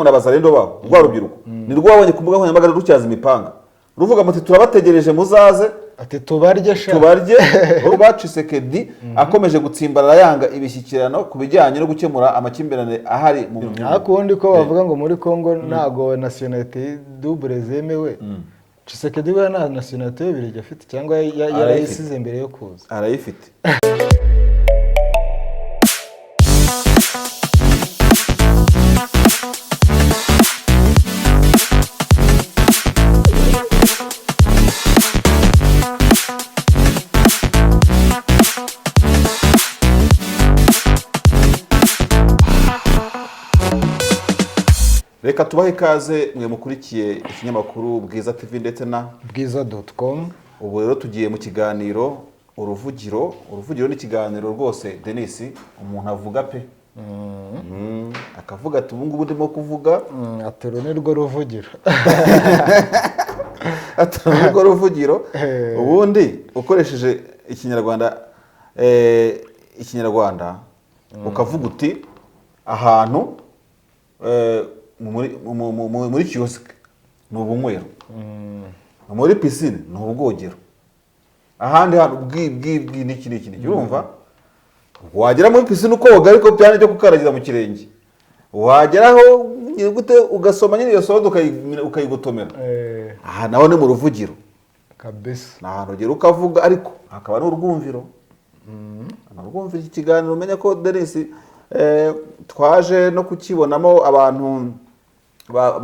n'abazarendo babo rwa rubyiruko ni rwabonye ku mbuga nkoranyambaga rutyaza imipanga ruvuga muti turabategereje muzaze ati tubarye uruba Tshisekedi akomeje gutsimbarara yanga ibishyikirano ku bijyanye no gukemura amakimbirane ahari mu akundi ko bavuga ngo muri Kongo ntago nationalité double zemewe Tshisekedi we na nationalité y'Ububiligi afite cyangwa yarayisize mbere yo kuza arayifite. Reka tubahe ikaze mwe mukurikiye ikinyamakuru Bwiza TV ndetse na bwiza.com. Ubu rero tugiye mu kiganiro uruvugiro ni ikiganiro rwose Denis umuntu avuga pe akavuga ati ubu ngubu ndimo kuvuga atero nirwo ruvugiro atero nirwo ruvugiro ubundi ukoresheje ikinyarwanda ukavuga uti ahantu muri kiosk ni ubunywero muri piscine ni ubwogero ahandi hantu bwi niki urumva wagera muri piscine uko woga ariko byane cyo kukaragira mu kirenge wageraho gute ugasoma nyine iyo soda ukayigotomera aha naho ni mu ruvugiro kabisa nahantu ugera ukavuga ariko hakaba n'urwumviro urwumviro iki kiganiro umenya ko Denis twaje no kukibonamo abantu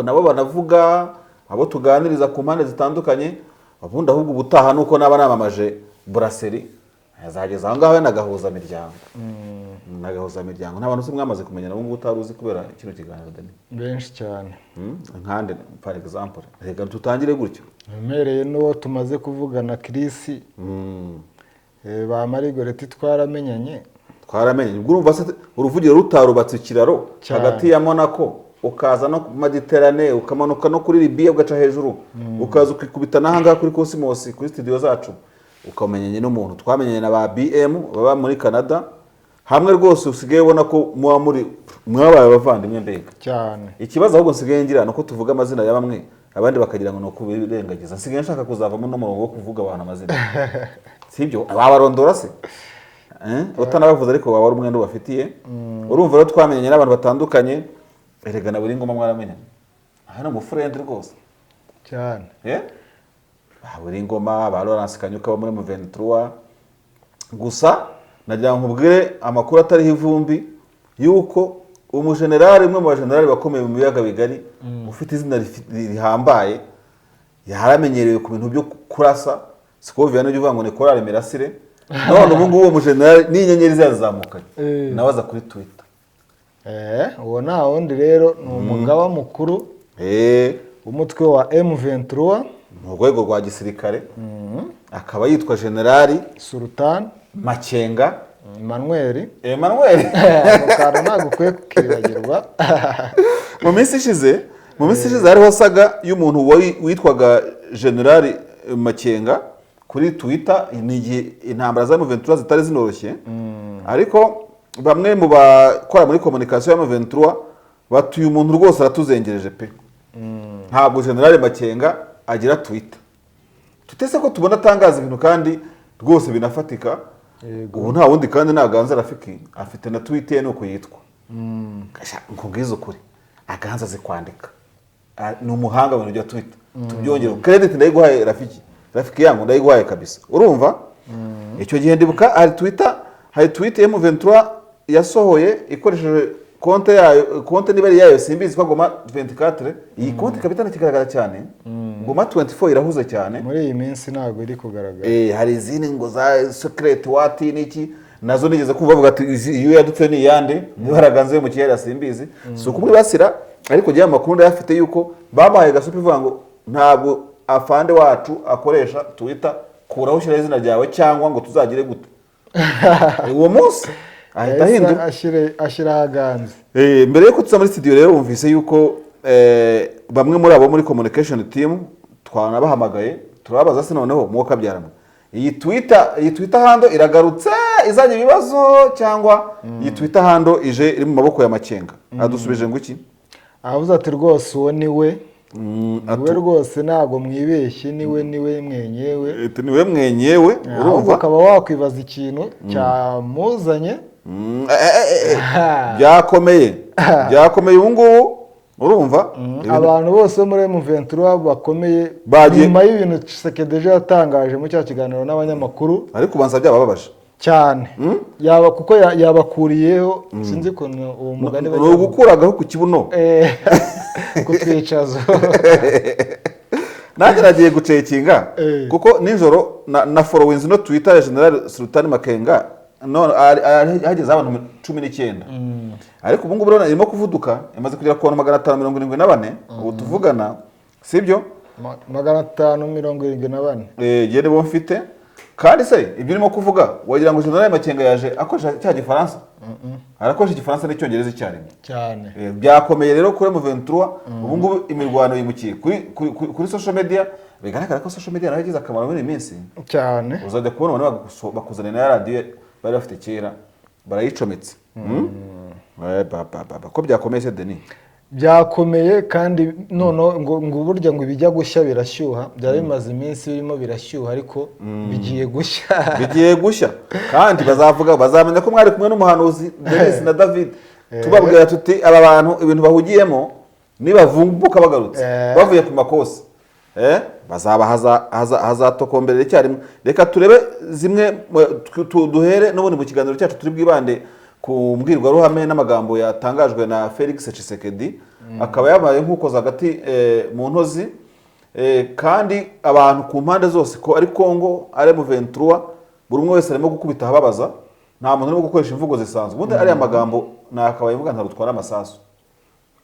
nabo banavuga abo tuganiriza ku mpande zitandukanye abundi ahubwo ubutaha nuko naba namamaje brasserie yazageza aho ngaho nagahuza miryango n'abantu se mwamaze kumenya nabo ngutaruzi kubera kino kiganiro Dani benshi cyane nkande for example reka tutangire gutyo memereye no tumaze kuvugana Chris ba Marigoreti twaramenyanye ubwo urumva se uruvugiro rutarubatse ikiraro hagati ya Monaco ukaza no Mediterane ukamanuka no kuri Libya ugaca hejuru ukaza ukikubita nahanga kuri Cosmos kuri studio zacu ukamenyanye n'umuntu twamenyanye na ba BM baba muri Canada hamwe rwose usigaye ubona ko mwabaye abavandimwe mbega cyane. Ikibazo ahubwo nsigaye ngira nuko tuvuga amazina ya bamwe abandi bakagira ngo no kubirengagiza nsigaye nshaka kuzavamo n'umurongo wo kuvuga abantu amazina sibyo abarondora se utanabavuze ariko waba ari umwenda ubafitiye urumva rero twamenyanye n'abantu batandukanye erega na buri ngoma mwaramenyanye aha no mu friend rwose cyane buri ngoma ba Laurence Kanyuka bo muri M23 gusa nagira ngo nkubwire amakuru atariho ivumbi yuko umujenerali umwe mu bajenerali bakomeye mu biyaga bigari ufite izina rihambaye yaramenyerewe ku bintu byo kurasa sikovia no uvuga ngo ni korale mirasire none ubu ngubu umujenerali n'inyenyeri zazamukanye nawe aza kuri Twitter uwo nta wundi rero ni umugaba mukuru umutwe wa M23 mu rwego rwa gisirikare akaba yitwa Generali Sultan Makenga Emmanuel mukara ntabwo ukwiye kukibagirwa mu minsi ishize hariho saga y'umuntu witwaga Generali Makenga kuri Twitter ni igihe intambara za M23 zitari zinoroshye ariko bamwe mu bakora muri communication ya M23 batuye umuntu rwose aratuzengereje pe ntabwo General Makenga agira Twitter tutese ko tubona atangaza ibintu kandi rwose binafatika ubu nta wundi kandi naganza Rafiki afite na Twitter nuko yitwa nkubwiza ukuri aganza ze kwandika ni umuhanga mu byo Twitter tubyongera credit ndayiguhaye Rafiki yangu ndayiguhaye kabisa urumva icyo gihe ndibuka hari tweet M23 yasohoye ikoresheje konte niba yayo simbizi kwa Goma 24 iyi konte kabitana kigaragara cyane Goma 24 irahuze cyane muri iyi minsi ntago iri kugaragara hari izindi ngo za secret wati niki nazo nigeze kumva bavuga ati iyo yadutse ni yande nibaraganze mu kiyera simbizi so kumwe basira ariko giye amakuru ndayafite yuko babaye gasupi vuga ngo ntabwo afande wacu akoresha Twitter kuraho ushyira izina ryawe cyangwa ngo tuzagire gute uwo munsi ahita hinduka ashyira haganze mbere yuko tuza muri studio rero wumvise yuko bamwe muri abo muri communication team twanabahamagaye turabaza se noneho muka byaramo iyi Twitter hando iragarutse izanye ibibazo cyangwa iyi Twitter hando ije iri mu maboko ya Makenga adusubije ngo iki avuze ati rwose uwo ni we niwe rwose ntabwo mwibeshye niwe mwenyewe niwe mwenyewe urumva ukaba wakwibaza ikintu cyamuzanye byakomeye ubu ngubu urumva abantu bose bo muri M23 bakomeye nyuma y'ibintu Tshisekedi ejo yatangaje mu cya kiganiro n'abanyamakuru ariko ubanza byabababaje cyane yaba kuko yabakuriyeho sinzi ko uwo mugani ni ugukuragaho ku kibuno kutwicaza nanjye nagiye gucekinga kuko nijoro na followings no Twitter ya General Sultan Makenga hageze abantu 19 ariko ubu ngubu irimo kuvuduka imaze kugera ku 574 ubu tuvugana sibyo 574 gende bo mfite kandi se ibyo urimo kuvuga wagira ngo General Makenga yaje akoresha cya gifaransa arakoresha igifaransa n'icyongereza cyane byakomeye rero kuri M23 ubu ngubu imirwano yimukiye kuri social media bigaragara ko social media nayo yagize akamaro muri iyi minsi cyane uzajya kubona abantu bakuzanira na radio bari bafite kera barayicometse ko byakomeye se Denis byakomeye kandi none ngo burya ngo bijya gushya birashyuha byari bimaze iminsi birimo birashyuha ariko bigiye gushya kandi bazamenya ko mwari kumwe n'umuhanuzi Denis na David tubabwira tuti aba bantu ibintu bahugiyemo nibavumbuka bagarutse bavuye ku makosa bazaba hazatokomberera icyarimwe reka turebe zimwe duhere n'ubundi mu kiganiro cyacu turi bwibande ku mbwirwaruhame n'amagambo yatangajwe na Felix Tshisekedi akaba yabaye nk'ukoza hagati mu ntozi kandi abantu ku mpande zose ko ari Kongo ari M23 buri umwe wese arimo gukubita ababaza nta muntu urimo gukoresha imvugo zisanzwe ubundi ari amagambo nakabaye mvuga ntarutwara amasasu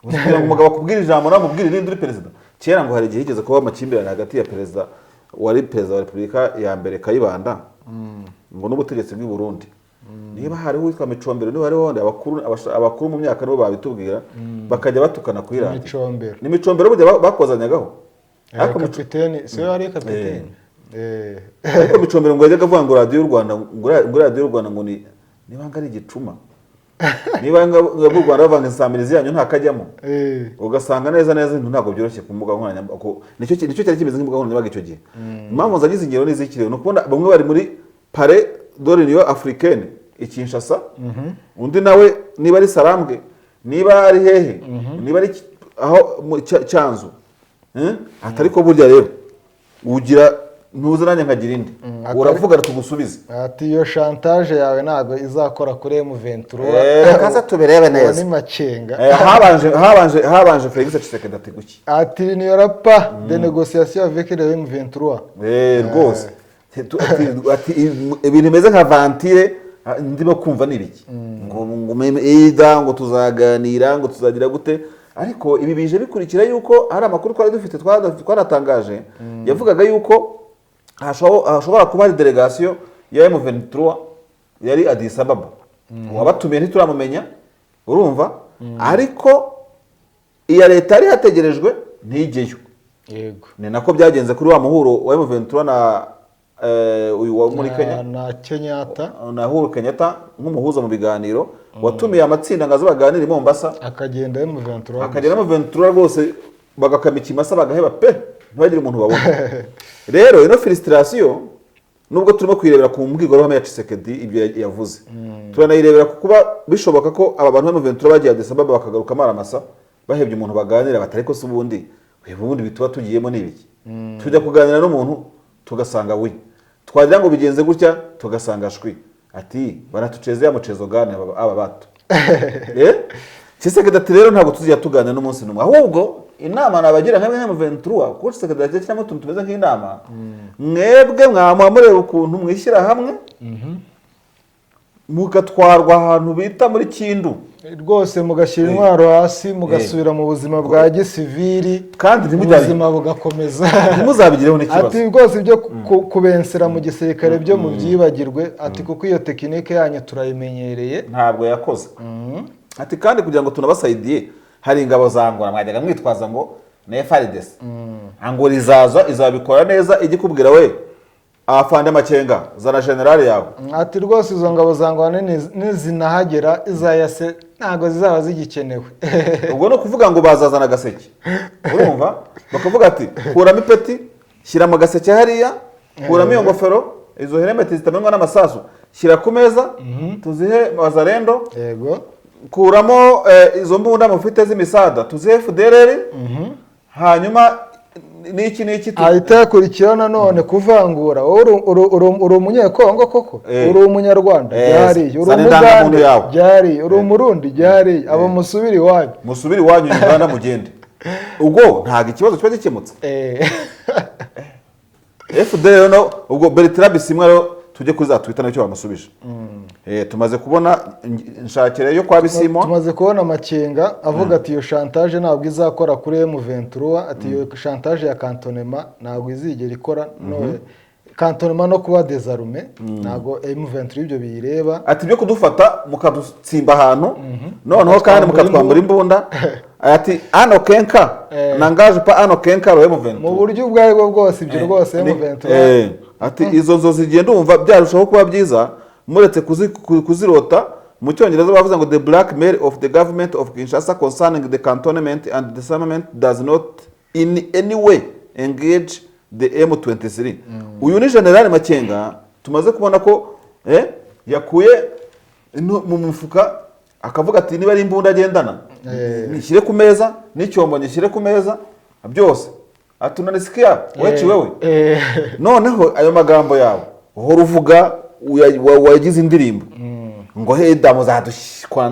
kugira ngo umugabo akubwira ijambo namubwira irindi uri perezida kera ngo hari igihe higeze kuba amakimbirane hagati ya perezida wa Repubulika ya mbere Kayibanda ngo n'ubutegetsi bw'i Burundi niba hariho witwa Micombero niba hariho abakuru mu myaka nibo babitubwira bakajya batukana kuri radio ni Micombero burya bakozanyagaho ariko kapiteni se ari kapiteni ariko Micombero ngo yajyaga avuga ngo radio y'u Rwanda ngo radio y'u Rwanda ngo niba ngari igicuma niba ngabwo Rwanda bavanga insamirizi yanyu ntakajyamo ugasanga neza ibintu ntabwo byoroshye ku mbuga nkoranyambaga nicyo cyari kimeze nk'imbuga nkoranyambaga icyo gihe impamvu zagize ingero n'izikiriwe no kubona bamwe bari muri Palais de l'Union Africaine Kinshasa undi nawe niba ari Sarambwe niba ari hehe niba ari aho cyanzu atari ko burya rero ugira ntuziranye nkagira indi uravuga tugusubize ati iyo chantage yawe ntago izakora kuri M23 kaza tuberebe neza ni Makenga habanje Felix Tshisekedi ati guki ati ni rapa de négociation avec le M23 rwose ati ibintu bimeze nka vantire ndimo kumva nibiki ngo tuzaganira ngo tuzagira gute ariko ibi bije bikurikira yuko hari amakuru twari dufite twaratangaje yavugaga yuko hashobora kuba hari delegation ya M23 yari Addis Ababa wabatumiye ntituramumenya urumva ariko iya leta yari hategerejwe ntigeyo yego ni nako byagenze kuri wa muhuro wa M23 na uyu wa muri Kenya na Kenyatta na Uhuru Kenyatta nk'umuhuza mu biganiro watumiye amatsinda ngazo baganira i Mombasa akagenda M23 rwose bagakamika imasa bagaheba pe ntibagire umuntu babona rero ino frustration nubwo turimo kwirebera ku mbwirwaruhame ya Tshisekedi ibyo yavuze turanayirebera kuba bishoboka ko aba bantu M23 bagiye Addis Ababa bakagaruka amaramasa bahebye umuntu baganira batari ko se ubundi bituba tugiyemo n'ibiki tujya kuganira n'umuntu tugasanga we twagira ngo bigenze gutya tugasanga shwi ati baratuceze ya mucezo gane aba bato Tshisekedi ati rero ntabwo tuzijya tuganira n'umunsi n'umwe ahubwo inama nabagira nka M23 kuko Tshisekedi yacyamo tuntu tumeze nk'inama mwebwe mwamureba ukuntu mwishyira hamwe mugatwarwa ahantu bita muri Kindu rwose mugashyira intwaro hasi mugasubira mu buzima bwa gisivili kandi ubuzima bugakomeza ntimuzabigireho n'ikibazo ati rwose ibyo kubensera mu gisirikare byo mu byibagirwe ati kuko iyo tekinike yanyu turayimenyereye ntabwo yakoze ati kandi kugira ngo tunabasaidiye hari ingabo zangora mwajyaga mwitwaza ngo ne Fardc angora izabikora neza igikubwira we afande Makenga zana generale yawe ati rwose izo ngabo zangwana nizinahagera izayase ntago zizaba zigikenewe. ubwo no kuvuga ngo bazazana agaseke urumva bakavuga ati kuramo ipeti shyira mu gaseke hariya kuramo iyo ngofero izo helmet zitamenwa n'amasasu shyira ku meza tuzihe bazarendo yego kuramo izo mbunda mufite z'imisada tuzihe FDLR hanyuma niki ahita yakurikirana none kuvangura uri umunyekongo koko uri umunyarwanda byari uri umugande byari uri umurundi byari abo musubiri iwanyu Uganda mugende ubwo ntago ikibazo kiba gikemutse FDL no ubwo Bertrand Bisimwa rero tujye kuri za Twitter nacyo bamusubije tumaze kubona nshakire yo kwa Bisimwa tumaze kubona Makenga avuga ati iyo chantage ntabwo izakora kuri M23 ati iyo chantage ya cantonnement ntabwo izigera ikora no cantonnement no kuba désarmé ntabwo M23 ibyo biyireba ati byo kudufata mukadutsimba ahantu noneho kandi mukatwambura imbunda ati ano kenka nangaje pa ano kenka ro M23 mu buryo bwayo bwose ibyo rwose M23 ati izo nzo zigenda umva byarushaho kuba byiza muretse kuzirota mu cyongereza bavuze ngo the blackmail of the government of Kinshasa concerning the cantonment and disarmament does not in any way engage the M23 uyu ni general Makenga tumaze kubona ko yakuye mu mufuka akavuga ati niba ari imbunda agendana nishyire ku meza n'icyombo nishyire ku meza byose atunanisikia wewe noneho ayo magambo yawe uhora uvuga wagize indirimbo ngo heda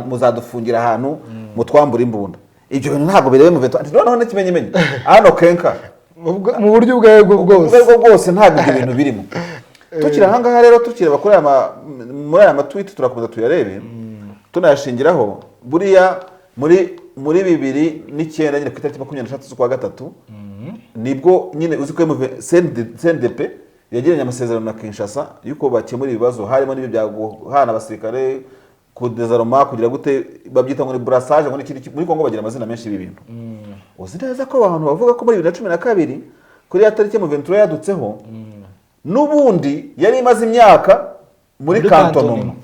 muzadufungira ahantu mutwambura imbunda ibyo bintu ntabwo birebe mu veto ati noneho n'ikimenyemenye ano kenka mu buryo bwawe bwose ntabwo ibyo bintu birimo tukiri ahangaha rero tukireba kuri muri aya matwiti turakomeza tuyarebe tunayashingiraho buriya muri 2009 nyine ku itariki 23 z'ukwa gatatu nibwo nyine uzi ko CNDP yagiranye amasezerano na Kinshasa yuko bakemura ibibazo harimo n'ibyo bya guhana abasirikare kudezaroma kugira gute babyita ngo ni brassage ngo n'ikindi muri Kongo bagira amazina menshi y'ibintu uzi neza ko abantu bavuga ko muri 2012 kuri ya tariki M23 yadutseho n'ubundi yari imaze imyaka muri cantonnement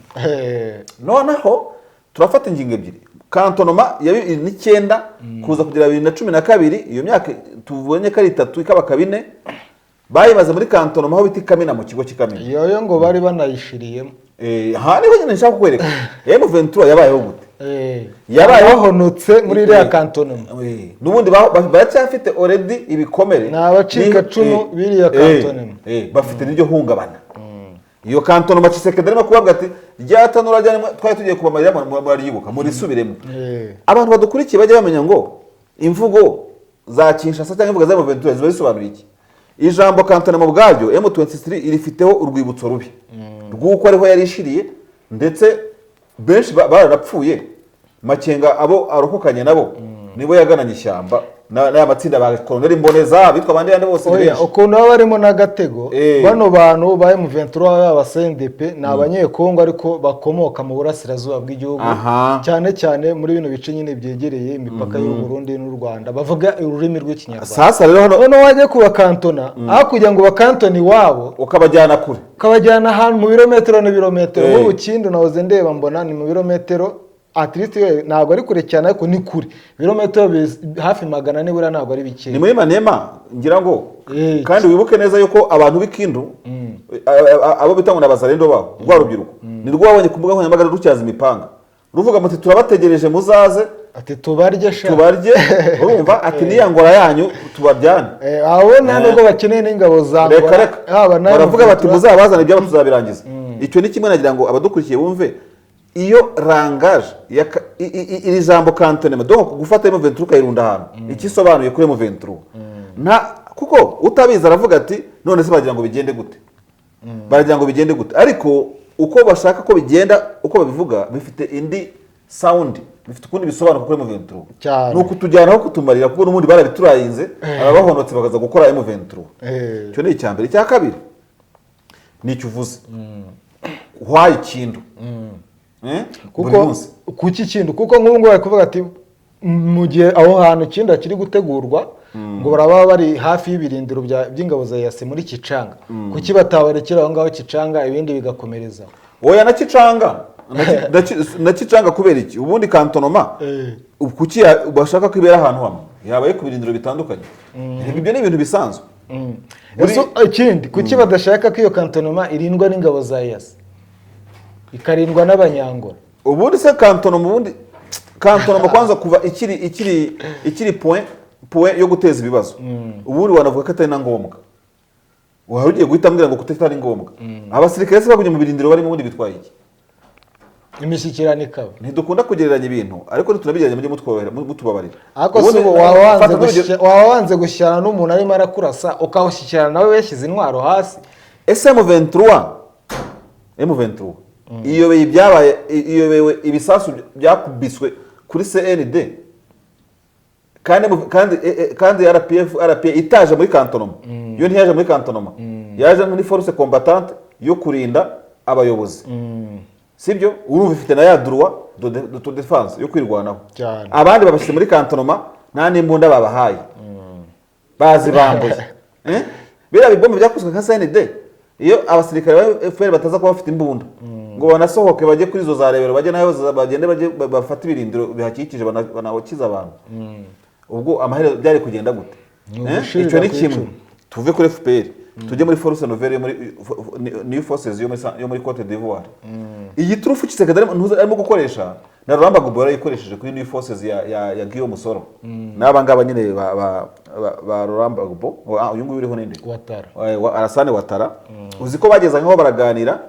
noneho turafata ingingo ebyiri cantonnement ya 2009 kuza kugira 2012 iyo myaka tubonye ko ari 3 ikaba 4 bayimaze muri cantonnement aho biti Kamina mu kigo cy'Ikamina iyo ngo bari banayishiriyemo hariho nyine nshaka kwereka M23 yabayeho gute yabayeho honotse muri iriya cantonnement n'ubundi baracyafite already ibikomere n'abacika cumu biriya cantonnement bafite n'iryo hungabana iyo cantonnement Tshisekedi arimo kubabwa ati ryatanura ryane twari tugiye kubamarira muraryibuka muri subiremo abantu badukurikiye bajye bamenya ngo imvugo za Kinshasa cyangwa imvugo za M23 ziba zisobanuye iki ijambo cantonnement bwaryo M23 irifiteho urwibutso rubi rw'uko ariho yarishiriye ndetse benshi barapfuye Makenga abo arokokanye nabo nibo yagananye ishyamba n'aya matsinda ba koloneli Mboneza bitwa abandi yandi bose benshi ukuntu baba barimo n'agatego bano bantu ba M23 baba CNDP ni abanyekongo ariko bakomoka mu burasirazuba bw'igihugu cyane cyane muri bino bice nyine byegereye imipaka y'u Burundi n'u Rwanda bavuga ururimi rw'ikinyarwanda sasa rero hano wajye kuba kantona aho kugira ngo bakantoni wabo ukabajyana kure ukabajyana ahantu mu birometero n'ibirometero mu Bukindo nahoze ndeba mbona ni mu birometero atliste ntabwo ari kure cyane ariko ni kure birometero hafi 100 nibura ntabwo ari bike ni muri Manema ngira ngo kandi wibuke neza yuko abantu b'ikindu abo bitangwa n'abazarendo babo rwa rubyiruko ni rwabonye ku mbuga nkoranyambaga rucyaza imipanga ruvuga muti turabategereje muzaze ati tubarye urumva ati niyangora yanyu tubaryane abo ntabwo bakeneye n'ingabo zangwa baravuga bati muzabazana ibyo tuzabirangiza icyo ni kimwe nagira ngo abadukurikiye bumve iyo rangaje iri jambo cantonnement donc gufata M23 kayirunda ahantu ikisobanuye kuri M23 kuko utabiza aravuga ati none se bagira ngo bigende gute ariko uko bashaka ko bigenda uko babivuga bifite indi sound bifite ukundi bisobanura kuri M23 nuko tujyana aho kutumarira kuko n'ubundi barabiturayinze abahonotse bakaza gukora M23 cyo ni icyambere cya kabiri nicyo uvuze why ikindu kuko kuki kindu kuko nk'ubu ngo bari kuvuga ati mu gihe aho hantu ikindi kiri gutegurwa ngo baraba bari hafi y'ibirindiro by'ingabo za yase muri Kicanga kuki batabarekera aho ngaho Kicanga ibindi bigakomereza oya na Kicanga na Kicanga kubera iki ubundi kantonoma kuki bashaka kwibera ahantu hamwe yabaye ku birindiro bitandukanye ibyo ni ibintu bisanzwe ikindi kuki badashaka ko iyo kantonoma irindwa n'ingabo za yase ikarindwa n'abanyangora ubundi se kantonoma kwanza kuva ikiri point yo guteza ibibazo ubundi wanavuga ko atari na ngombwa waba ugiye guhita ambwira ngo kutari ngombwa abasirikare se bagumye mu birindiro barimo ubundi bitwaye iki imishyikirano ikaba ntidukunda kugereranya ibintu ariko tunabigereranya mujye mutubabarira ariko si waba wanze gushyikirana n'umuntu arimo arakurasa ukawushyikirana nawe yashyize intwaro hasi ese M23 iyobewe ibisasu byakubiswe kuri CND kandi RPF itaje muri kantonoma yo ntiyaje muri kantonoma yaje muri force combattante yo kurinda abayobozi sibyo urumva ifite na ya droit de défense yo kwirwanaho abandi babashyize muri kantonoma nta n'imbunda babahaye bazi bambuye biriya bibombe byakozwe nka CND iyo abasirikare ba FPR bataza kuba bafite imbunda ngo banasohoke bajye kuri izo za rebero bajye nayo bagende bafata ibirindiro bihakikije banakiza abantu ubwo amaherezo byari kugenda gute icyo ni kimwe tuve kuri FPR tujye muri force nouvelle new forces yo muri Côte d'Ivoire iyi turufu Tshisekedi arimo gukoresha na Ruramba Gobora yikoresheje kuri new forces ya Guillaume Soro n'abangaba nyine ba Ruramba Gobo uyu nguyu uriho ninde Arasane Watara uzi ko bageza nkaho baraganira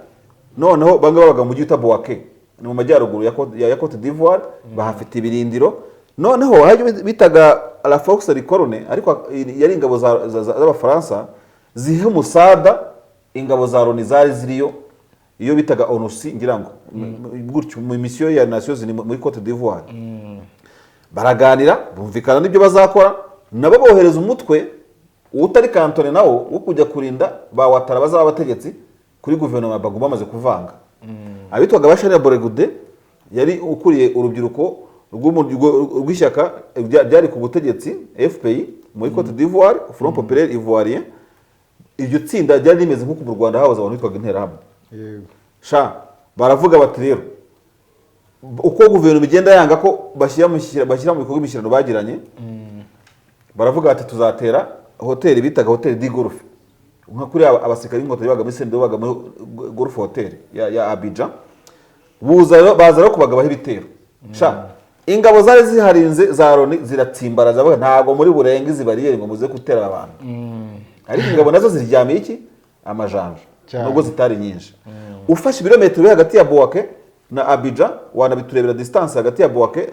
noneho bamwe babaga mu gita Boake ni mu majyaruguru ya Côte d'Ivoire bahafite ibirindiro noneho haje bitaga la force ricorone ariko yari ingabo z'abafaransa zihe umusada ingabo za Loni zari ziriyo iyo bitaga onusi ngira ngo gutyo mu mission ya Nations Unies muri Côte d'Ivoire baraganira bumvikana n'ibyo bazakora nabo bohereza umutwe utari kantone nawo wo kujya kurinda ba Watara bazaba abategetsi kuri guverinoma baguma bamaze kuvanga abitwaga Bashari Boregude yari ukuriye urubyiruko rw'ishyaka byari ku butegetsi FPI muri Côte d'Ivoire Front Populaire Ivoirien iryo tsinda ryari rimeze nk'uko mu Rwanda hahoze abantu bitwaga interahamwe sha baravuga bati rero uko guverinoma igenda yanga ko bashyira mu bikorwa imishyirano bagiranye baravuga bati tuzatera hoteli bitaga hoteli di golf nka kuri abasirikari b'inkotanyi baga muri Senderi baga muri golf hotel ya Abidjan baza rero kubagabaho ibitero sha ingabo zari ziharinze za Loni ziratsimbara zavuga ntago muri burenga zibariyeri ngo muze gutera abantu ariko ingabo nazo ziryamiye iki amajanja nubwo zitari nyinshi ufashe ibirometero hagati ya Boake na Abidjan wanabiturebera distance hagati ya Boake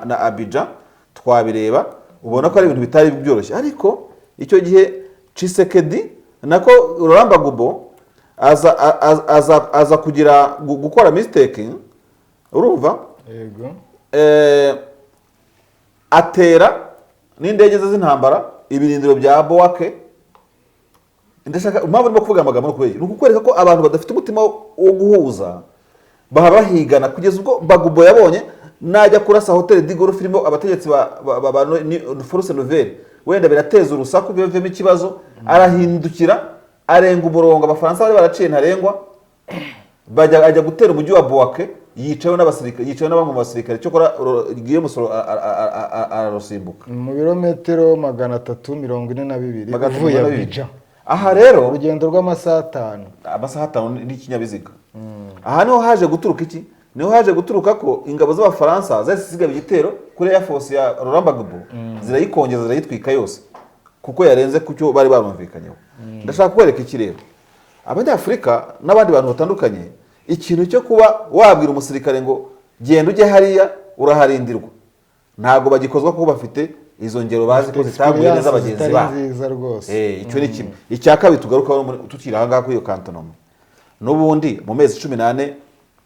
na Abidjan twabireba ubona ko ari ibintu bitari byoroshye ariko icyo gihe Tshisekedi nako Ruramba Gobo aza kugira gukora mistake urumva yego atera n'indege z'intambara ibirindiro bya Boake ndashaka impamvu ndimo kuvuga amagambo no kubera ukwereka ko abantu badafite umutima wo guhuza bahigana kugeza ubwo Bagubo yabonye najya kurasa hotel di golf irimo abategetsi ba force nouvelle wenda birateza urusaku bivemo ikibazo arahindukira arenga umurongo abafaransa bari baraciye ntarengwa ajya gutera umujyi wa Boake yicayeho n'abasirikare yicayeho n'abamwe mu basirikare cyo kora giye musoro ararusimbuka mu birometero 342 uvuye Abidjan aha rero urugendo rw'amasaha 5 n'ikinyabiziga aha niho haje guturuka iki niho haje guturuka ko ingabo z'abafaransa zasigaye igitero kuri Air Force ya Ruramba Gobo zirayikongeza zirayitwika yose kuko yarenze kucyo bari barumvikanyeho ndashaka kwereka iki rero abanyafrika n'abandi bantu batandukanye ikintu cyo kuba wabwira umusirikare ngo genda ujye hariya uraharindirwa ntago bagikozwa kuko bafite izo ngero bazi ko zitaguye neza abagenzi babo icyo ni kimwe icya kabiri tugarukaho tukiri aha ngaha kuri iyo kantonoma n'ubundi mu mezi 18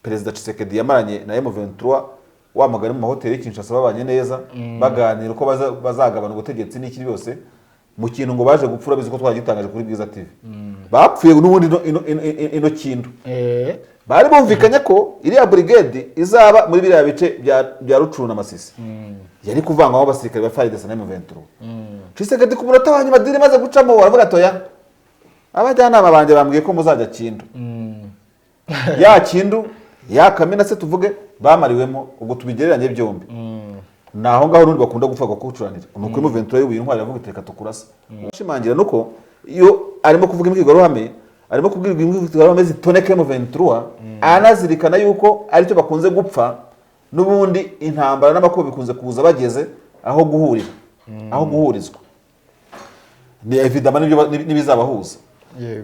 perezida Tshisekedi yamaranye na M23 wamagana mu mahoteli y'Kinshasa babanye neza baganira uko bazagabana ubutegetsi n'iki byose mu kintu ngo baje gupfura bizi ko twagitangaje kuri Bwiza TV bapfuye n'ubundi ino kintu bari bumvikanye ko iriya brigade izaba muri biriya bice bya Rucuru na Masisi yari kuvangwaho abasirikare ba Fardc na M23 Tshisekedi ku munota wa nyuma diri maze gucamo baravuga atoya abajyanama banje bambwiye ko muzajya Kindu ya Kindu ya Kamena se tuvuge bamariwemo ubwo tubigereranye byombi naho ngaho nundi bakunda gupfa gukucuranira nuko M23 y'ubuye intwari yavuga iteka tukurasa ushimangira nuko iyo arimo kuvuga imbwirwaruhame arimo kubwirwa imbwirwaruhame zitoneka M23 anazirikana yuko aricyo bakunze gupfa n'ubundi intambara n'amakuba bikunze kuza bageze aho guhurira aho guhurizwa ni evidemment nibizabahuza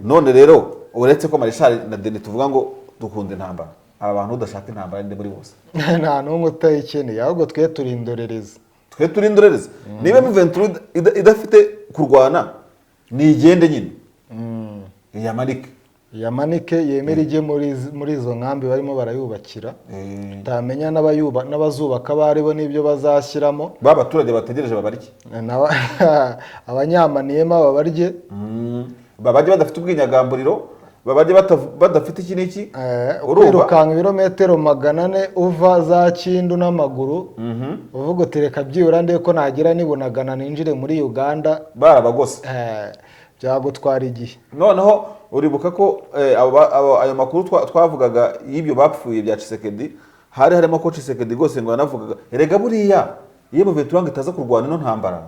none rero uretse ko Marshal na Denis tuvuga ngo dukunda intambara aba bantu udashaka intambara ndi muri bose nta n'umwe utayikeneye ahubwo twe turindorereza niba M23 idafite kurwana ni igende nyine yamanike yemera ijye muri izo nkambi barimo barayubakira utamenya n'abazubaka baribo n'ibyo bazashyiramo ba baturage bategereje babarye abanyamaniyema babarye badafite ubwinyagamburiro babarye badafite iki n'iki kwirukanka ibirometero 400 uva za Kindu n'amaguru uvuga uti reka byibura ndeko ko nagira nibonagana ninjire muri Uganda barabagose byagutwara igihe noneho uribuka ko ayo makuru twavugaga y'ibyo bapfuye bya Tshisekedi harimo ko Tshisekedi gose ngo yanavugaga erega buriya iyo M23 itaza kurwana no ntambara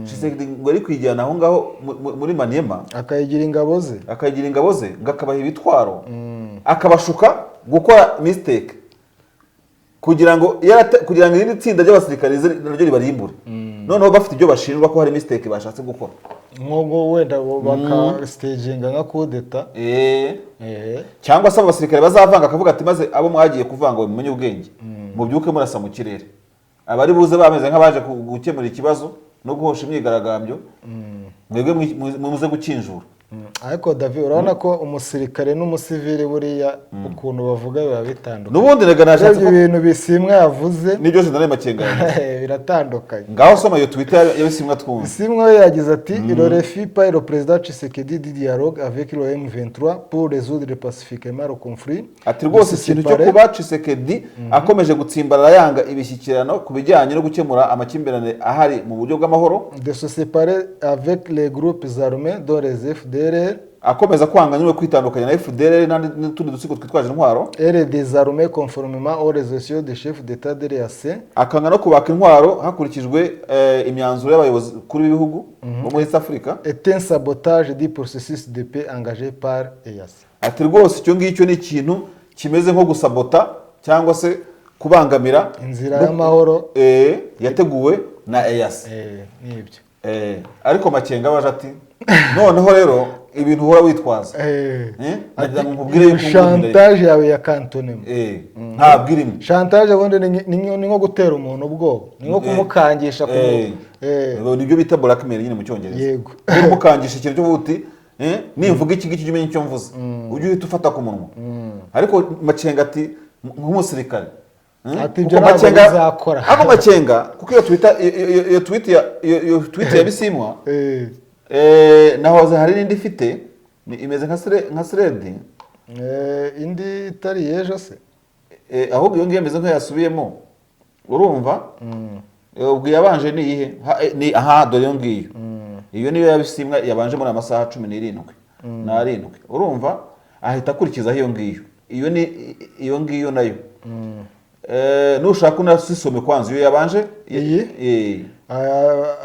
Tshisekedi ngo ari kwijyana aho ngaho muri Maniema akayigira ingabo ze ngakabaha ibitwaro akabashuka gukora mistake kugira ngo irindi tsinda ry'abasirikare naryo ribarimbure noneho bafite ibyo bashinjwa ko hari mistake bashatse gukora nko wenda baka staginga nka kudeta cyangwa se abasirikare bazavanga akavuga ati maze abo mwagiye kuvanga we mumenye ubwenge mubyuke murasa mu kirere abari buze bameze nk'abaje gukemura ikibazo no guhosha imyigaragambyo mwebwe muze gukinjura ariko David urabona ko umusirikare n'umusivili buriya ukuntu bavuga biba bitandukanye n'ubundi rega nashatse ko ibintu bisimwa yavuze nibyo General Makenga biratandukanye ngaho soma iyo Twitter yabisimwa twumva bisimwa yagize ati il refuse pas le président Tshisekedi du dialogue avec le M23 pour résoudre pacifiquement le conflit ati rwose ikintu cyo kuba Tshisekedi akomeje gutsimbarara yanga ibishyikirano kubijyanye no gukemura amakimbirane ahari mu buryo bw'amahoro de se séparer avec les groupes armés dont les FDLR akomeza kwanga nyine kwitandukanya na FDLR n'utundi dusigo twitwaje intwaro et des armées conformément aux résolutions des chefs d'état de l'EAC akanga no kubaka intwaro hakurikijwe imyanzuro y'abayobozi kuri b'ibihugu bo muri East Africa et un sabotage du processus de paix engagé par EAC ati rwose icyo ngicyo ni ikintu kimeze nko gusabota cyangwa se kubangamira inzira y'amahoro yateguwe na EAC nibyo ariko Makenga waje ati noneho rero ibintu uhora witwaza chantage yawe ya cantonnement ntabwo irimo chantage ubundi ni nko gutera umuntu ubwoba ni nko kumukangisha nibyo bita blackmail nyine mu cyongereza yego kumukangisha ikintu cyo vuti nimvuga iki ngiki umenye icyo mvuze ujye uhita ufata ku munwa ariko Makenga ati nk'umusirikare ati ibyo ntabwo bizakora ako Makenga kuko iyo tweet ya bisimwa nahoze hari n'indi ifite imeze nka thread indi itari yejo se ahubwo iyo ngiyo imeze nk'ayasubiyemo urumva ubwo yabanje ni iyihe ni dore iyo ngiyo iyo niyo yabisimwa yabanje muri amasaha 17 urumva ahita akurikizaho iyo ngiyo iyo ngiyo nayo nushaka unasisome kwanza iyo yabanje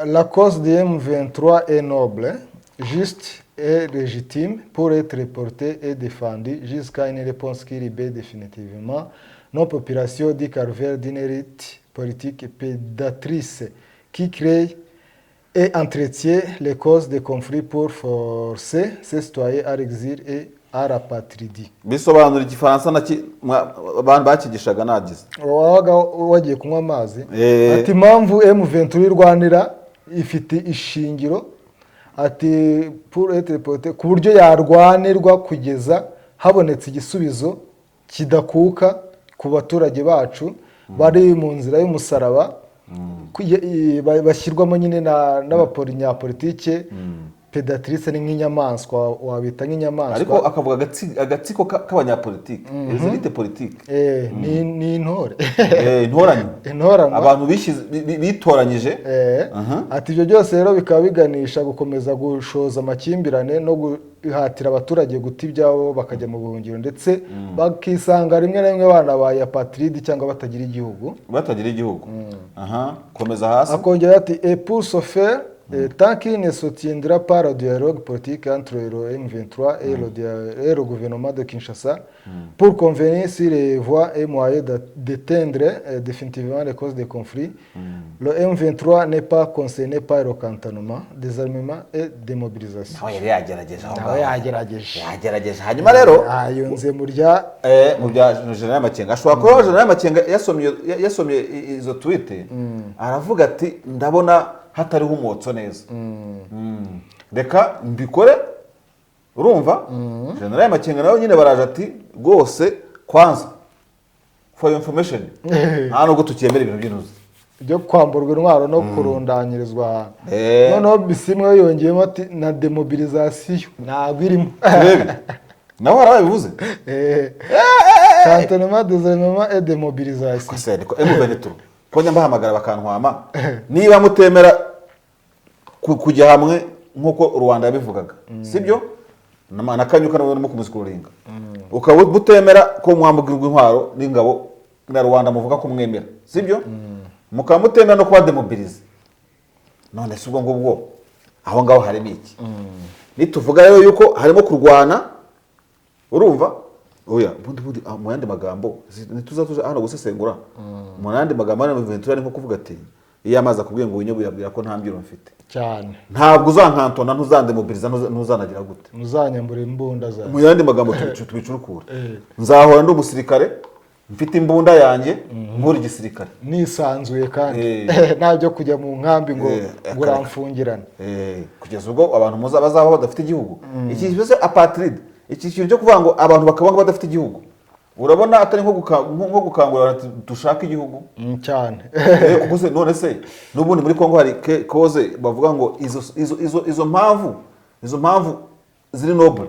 la cause de M23 est noble, juste et légitime pour être portée et défendue jusqu'à une réponse qui libère définitivement nos populations du calvaire d'une élite politique prédatrice qui crée et entretient les causes des conflits pour forcer ces citoyens à l'exil et à rapatridie. Bisobanura igifaransa abantu bakigishaga nagize. Wabaga wagiye kunywa amazi. Ati impamvu M23 Rwandira ifite ishingiro ati pour être porté ku buryo yarwanirwa kugeza habonetse igisubizo kidakuka ku baturage bacu bari mu nzira y'umusaraba bashyirwamo nyine n'abapolitike pedatrice ni nk'inyamaswa wabita nk'inyamaswa ariko akavuga agatsiko k'abanyapolitike elite politike ni intore intoranye abantu bitoranyije ati ibyo byose rero bikaba biganisha gukomeza gushoza amakimbirane no guhatira abaturage guta ibyabo bakajya mu buhungiro ndetse bakisanga rimwe na rimwe banabaye apatride cyangwa batagira igihugu komeza hasi akongera ati pour ce faire tant qu'il ne soutiendra pas le dialogue politique entre le M23 et le gouvernement de Kinshasa pour convenir sur les voies et moyens d'éteindre définitivement les causes des conflits, le M23 n'est pas concerné par le cantonnement, désarmement et démobilisation. yagerageje hanyuma rero yunze mu bya General Makenga ashobora kuba General Makenga yasomye izo tweet aravuga ati ndabona hatariho umwotso neza reka mbikore urumva General Makenga nawe nyine baraje ati rwose kwanza for information nta nubwo tukiyemera ibintu by'inuzi byo kwamburwa intwaro no kurundanyirizwa ahantu noneho bisimwe yongeyemo ati na demobilisation ntabwo irimo nawe harabivuze cantonnement désarmement et démobilisation M23 kujya mbahamagara bakantwama niba mutemera kujya hamwe nkuko Rwanda yabivugaga sibyo nakanyuka no kumuzikuringa ukaba mutemera ko mwambugirwa intwaro n'ingabo na Rwanda muvuga ko mwemera sibyo mukaba mutemera no kuba demobilize none si ubwo ngubwo aho ngaho harimo iki nituvuga rero yuko harimo kurwana urumva oya bundi mu yandi magambo ntituza hano gusesengura mu yandi magambo na M23 nko kuvuga ati iyo amaza kubwiye ngo winyo buyabwira ko nta mbyiro mfite cyane ntabwo uzankantona ntuzandemobiliza ntuzanagira gute muzanyambura imbunda zawe mu yandi magambo tubicurukura nzahora ndi umusirikare mfite imbunda yanjye nkuri igisirikare nisanzuye kandi ntabyo kujya mu nkambi ngo uramfungirane kugeza ubwo abantu bazaba badafite igihugu iki cyose apatride iki kintu cyo kuvuga ngo abantu bakaba badafite igihugu urabona atari nko gukangurira dushaka igihugu cyane kuko none se n'ubundi muri Kongo hari koze bavuga ngo izo mpamvu ziri noble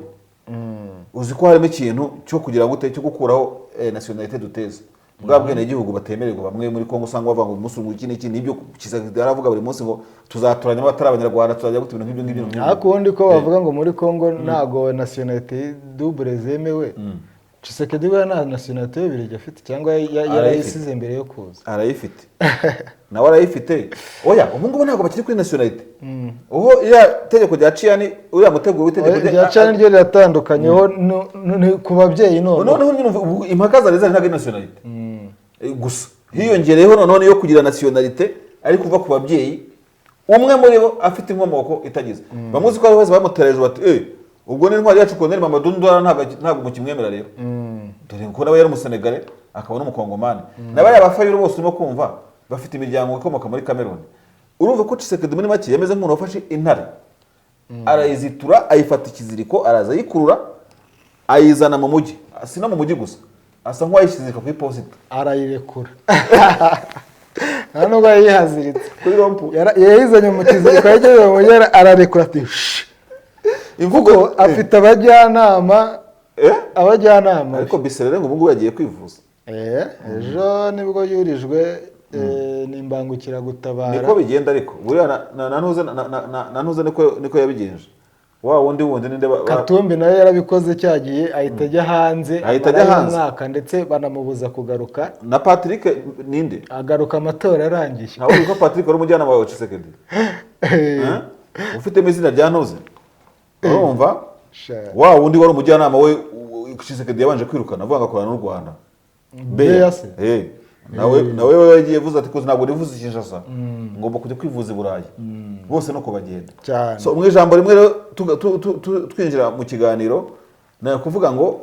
uzi ko harimo ikintu cyo kugira ngo cyo gukuraho nationalité duteze bwa bwene igihugu batemererwa bamwe muri Kongo usanga bavuga ngo umunsi umwe iki nibyo kizagira aravuga buri munsi ngo tuzaturanya n'abatari abanyarwanda tuzajya gutibintu nk'ibyo ngibyo akundi ko bavuga ngo muri Kongo ntago nationalité double zemewe Tshisekedi we na nationalité y'Ubirigi afite cyangwa yarayisize mbere yo kuza arayifite nawe arayifite oya ubu ntabwo bakiri kuri nationalité oho ira tegeko rya Cyane uriya mutego w'itegeko rya Cyane ryo riratandukanye ku babyeyi none impaka zari ntabwo nationalité gusa hiyongereyeho none yo kugira nationalité ari kuva ku babyeyi umwe muri bo afite inkomoko itagize bamuzi ko bose bamutereje bati ubwo ni intwari yacu Colonel Mamadou Ndwara ntabwo mukimwemera rero dore ko nawe yari umusenegale akaba n'umukongomani n'abari abafayiro bose urimo kumva bafite imiryango ikomoka muri Cameroon urumva ko Tshisekedi muri make yemeze nk'umuntu wafashe intare arayizitura ayifata ikiziriko araza yikurura ayizana mu mujyi si no mu mujyi gusa asa nk'uwayishizika ku iposita arayirekura nubwo yayihaziritse kuri rompu yayizanye mu kiziriko yagejeje mu mujyi ararekura ati imvugo afite abajyanama ariko biserere ngo ubungubu yagiye kwivuza ejo nibwo yurijwe n'imbangukiragutabara niko bigenda ariko buriya nanuze niko yabigenje wa wundi ninde Katumbi nawe yarabikoze cyagiye ahita ajya hanze umwaka ndetse banamubuza kugaruka na Patrick ninde agaruka amatora arangiye ntabwo ko Patrick ari umujyana wawe Tshisekedi ufite izina rya ntuze urumva wa wundi wari umujyanama we Tshisekedi yabanje kwirukana avuga akorana n'u Rwanda nawe yagiye vuza ati ko ntabwo nivuze Kinshasa ngomba kujya kwivuza i Burayi bose no kubagenda so mu ijambo rimwe rero twinjira mu kiganiro na kuvuga ngo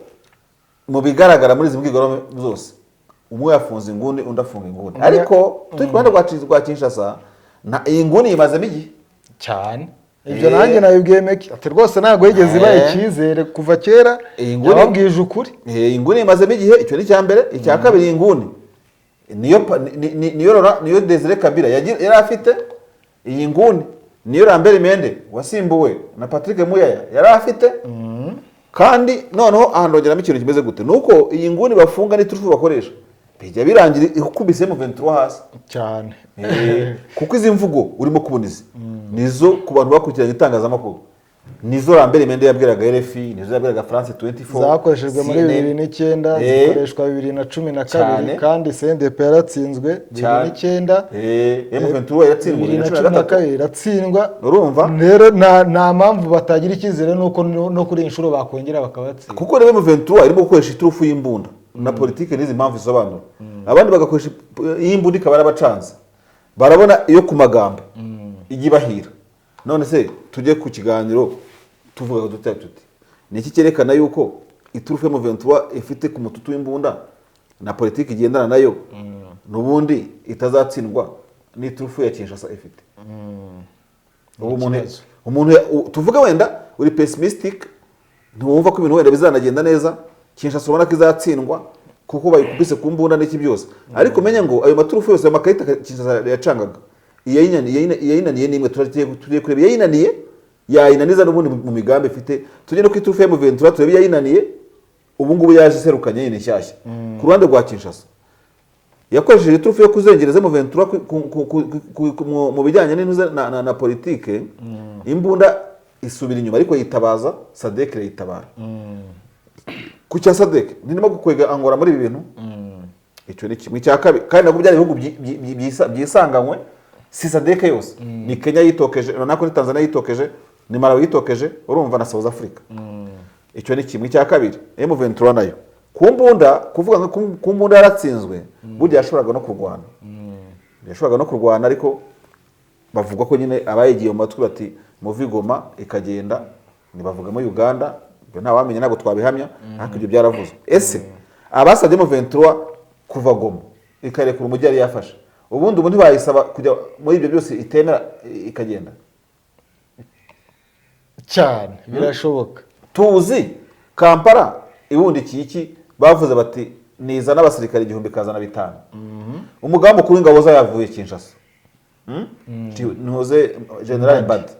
mu bigaragara muri izi mbwirwaruhame zose umwe yafunze inguni undi afunga inguni ariko turi ku ruhande rwa Kinshasa iyi nguni yimazemo igihe cyane ibyo nanjye nabibwemeke ati rwose ntabwo yigeze ibaye icyizere kuva kera yababwije ukuri inguni yimazemo igihe icyo ni icya mbere icya kabiri inguni niyo Desire Kabila yari afite iyi nguni niyo Lambert Mende wasimbuwe na Patrick Muyaya yari afite. Kandi noneho ahanongeramo ikintu kimeze gute nuko iyi nguni bafunga n'iturufu bakoresha bijya birangira ikubise M23 hasi cyane. Kuko izi mvugo urimo kuboniza nizo ku bantu bakurikiranye itangazamakuru, nizo Lambert Mende yabwiraga RFI, nizo yabwiraga France 24, zakoreshejwe muri 2009, zikoreshwa 2012, kandi CNDP yaratsinzwe 2009, M23 yatsindwe 2013 iratsindwa. urumva rero nta mpamvu batagira icyizere nuko no kuri inshuro bakongera bakabatsinda, kuko rero M23 irimo gukoresha iturufu y'imbunda na politike n'izi mpamvu isobanura. Abandi bagakoresha y'imbunda ikaba yarabacanze, barabona iyo ku magambo igibahira. None se tujye ku kiganiro tuvuga tuti niki cyerekana yuko iturufu ya M23 ifite ku mututu w'imbunda na politiki igendana nayo nubundi itazatsindwa n'iturufu ya Kinshasa ifite. Umuntu tuvuga wenda uri pessimistic, ntumva ko ibintu wenda bizanagenda neza, Kinshasa ubona ko izatsindwa kuko bayikubise ku mbunda n'iki byose. Ariko menya ngo ayo maturufu yose amakarita Kinshasa yacangaga iyayinaniye nimwe tugiye kureba iyayinaniye yayinaniza n'ubundi mu migambi ifite. Tujye no kwiturufu ya M23 turebe iyayinaniye ubu ngubu yaje serukanye yine nshyashya. Ku ruhande rwa Kinshasa yakoresheje iturufu yo kuzengereza M23 mu bijyanye na politike, imbunda isubira inyuma ariko yitabaza Sadek yitabara. Ku cya Sadek ndimo gukwega Angola muri ibi bintu. Icyo ni kimwe cya kabiri, kandi nabwo byari ibihugu byisanganywe, si Sadek yose. Ni Kenya yitokeje, nako ni Tanzania yitokeje, ni Malawi yitokeje, urumva na South Africa. Icyo ni kimwe cya kabiri. M23 nayo kumbunda, kuvuga ngo kumbunda yaratsinzwe, burya yashoboraga no kurwana. Yashoboraga no kurwana, ariko bavuga ko nyine abayigiye mu matwi bati muvi Goma ikagenda, nibavuga mu Uganda, nta wamenye ntabwo twabihamya, ariko ibyo byaravuzwe. Ese abasabye M23 kuva Goma ikarekura umujyi yari yafashe, ubundi ubu ntibayisaba kujya muri ibyo byose itemera ikagenda cyane? Birashoboka. Tuzi Kampala ibundi iki bavuze bati niza n'abasirikare 1000 umugambi mukuru w'ingabo zayavuye Kinshasa. Ntuze General Mbadi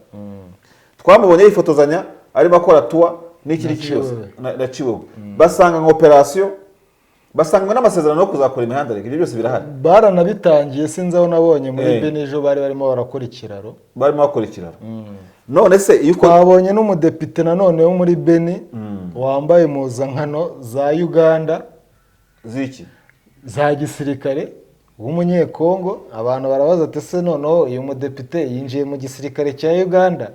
twamubonye yifotozanya arimo akora tuwa n'ikiri cyose na Chibo, basanga ngo operation, basanga n'amasezerano yo kuzakora imihanda, reka ibyo byose birahari. Baranabitangiye, sinzi aho nabonye muri Benejo barimo barakora ikiraro, none se iyo twabonye n'umudepite nanone wo muri Beni wambaye impuzankano za Uganda ziki za gisirikare w'umunyekongo, abantu barabaza ati se noneho uyu mudepite yinjiye mu gisirikare cya Uganda?